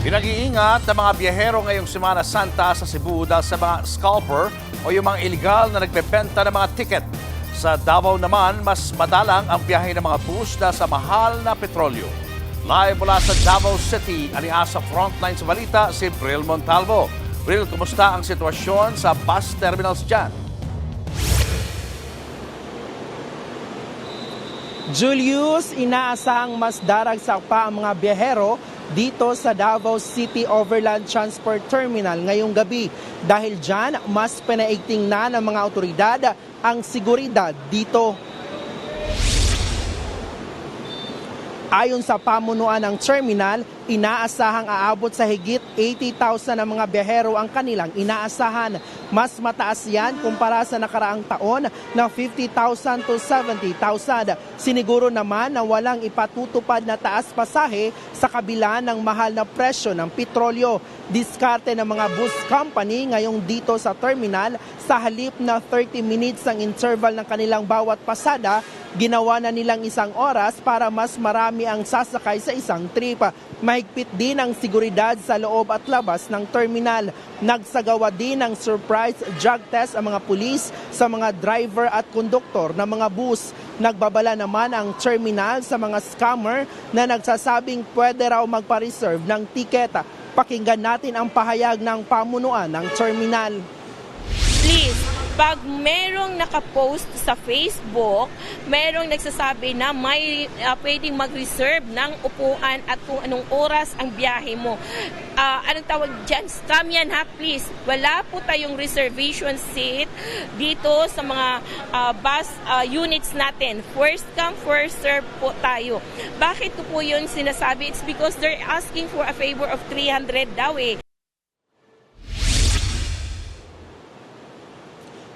Pinag-iingat ng mga biyahero ngayong Semana Santa sa Cebu dahil sa mga scalper o yung mga illegal na nagbebenta ng mga ticket. Sa Davao naman, mas madalang ang biyahe ng mga bus dahil sa mahal na petrolyo. Live mula sa Davao City, aniasa frontline sa balita si Bril Montalvo. Bril, kumusta ang sitwasyon sa bus terminals dyan? Julius, inaasahang mas daragsak pa ang mga biyahero dito sa Davao City Overland Transport Terminal ngayong gabi. Dahil dyan, mas pinaigting na ng mga otoridad ang seguridad dito. Ayon sa pamunuan ng terminal, inaasahang aabot sa higit 80,000 ang mga biyahero ang kanilang inaasahan. Mas mataas yan kumpara sa nakaraang taon na 50,000 to 70,000. Siniguro naman na walang ipatutupad na taas pasahe sa kabila ng mahal na presyo ng petrolyo. Diskarte ng mga bus company ngayong dito sa terminal, sa halip na 30 minutes ang interval ng kanilang bawat pasada, ginawa na nilang 1 oras para mas marami ang sasakay sa isang trip. Mahigpit din ang seguridad sa loob at labas ng terminal. Nagsagawa din ng surprise drug test ang mga pulis sa mga driver at konduktor ng mga bus. Nagbabala naman ang terminal sa mga scammer na nagsasabing pwede raw magpa-reserve ng tiket. Pakinggan natin ang pahayag ng pamunuan ng terminal. Please, pag merong nakapost sa Facebook, merong nagsasabi na may pwedeng mag-reserve ng upuan at kung anong oras ang biyahe mo. Anong tawag dyan? Scam yan ha, please. Wala po tayong reservation seat dito sa mga bus units natin. First come, first serve po tayo. Bakit ko po yun sinasabi? It's because they're asking for a favor of 300 daw eh.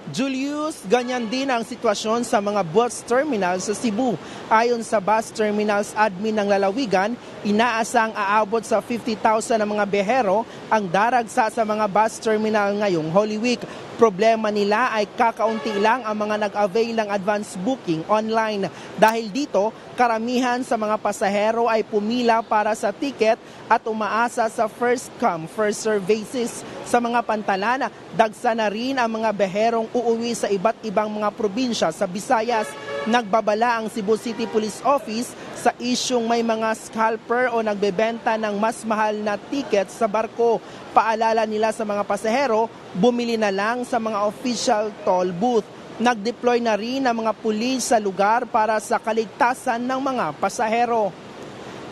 Julius, ganyan din ang sitwasyon sa mga bus terminals sa Cebu. Ayon sa bus terminals admin ng lalawigan, inaasang aabot sa 50,000 ang mga biyahero ang daragsa sa mga bus terminal ngayong Holy Week. Problema nila ay kakaunti lang ang mga nag-avail ng advance booking online. Dahil dito, karamihan sa mga pasahero ay pumila para sa ticket at umaasa sa first come, first serve basis. Sa mga pantalan, dagsa na rin ang mga biyaherong uuwi sa iba't ibang mga probinsya sa Visayas. Nagbabala ang Cebu City Police Office sa isyung may mga scalper o nagbebenta ng mas mahal na ticket sa barko. Paalala nila sa mga pasahero, bumili na lang sa mga official toll booth. Nag-deploy na rin ang mga pulis sa lugar para sa kaligtasan ng mga pasahero.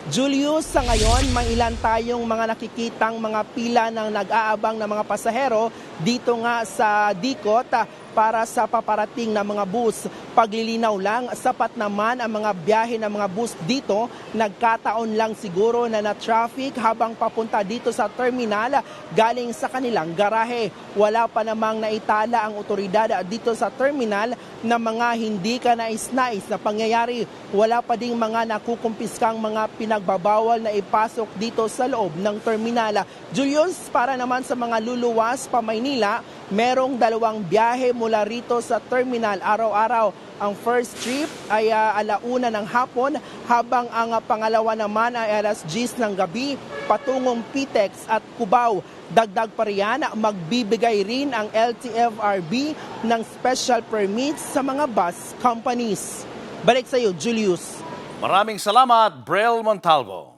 Julius, sa ngayon, may ilan tayong mga nakikitang mga pila ng nag-aabang na mga pasahero dito nga sa Dikot para sa paparating na mga bus. Paglilinaw lang, sapat naman ang mga biyahe ng mga bus dito. Nagkataon lang siguro na na-traffic habang papunta dito sa terminal galing sa kanilang garahe. Wala pa namang naitala ang otoridad dito sa terminal na mga hindi ka nais-nais na pangyayari. Wala pa ding mga nakukumpiskang mga pinagbabawal na ipasok dito sa loob ng terminal. Julius, para naman sa mga luluwas pa Maynila, merong 2 biyahe mula rito sa terminal araw-araw. Ang first trip ay 1:00 ng hapon habang ang pangalawa naman ay 10:00 ng gabi patungong Pitex at Cubao. Dagdag pa riyan, magbibigay rin ang LTFRB ng special permits sa mga bus companies. Balik sa iyo, Julius. Maraming salamat, Bril Montalvo.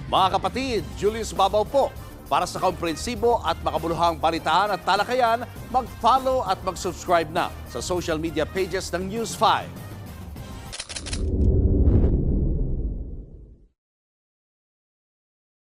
Mga kapatid, Julius Babaw po. Para sa komprehensibo at makabuluhang balitaan at talakayan, mag-follow at mag-subscribe na sa social media pages ng News 5.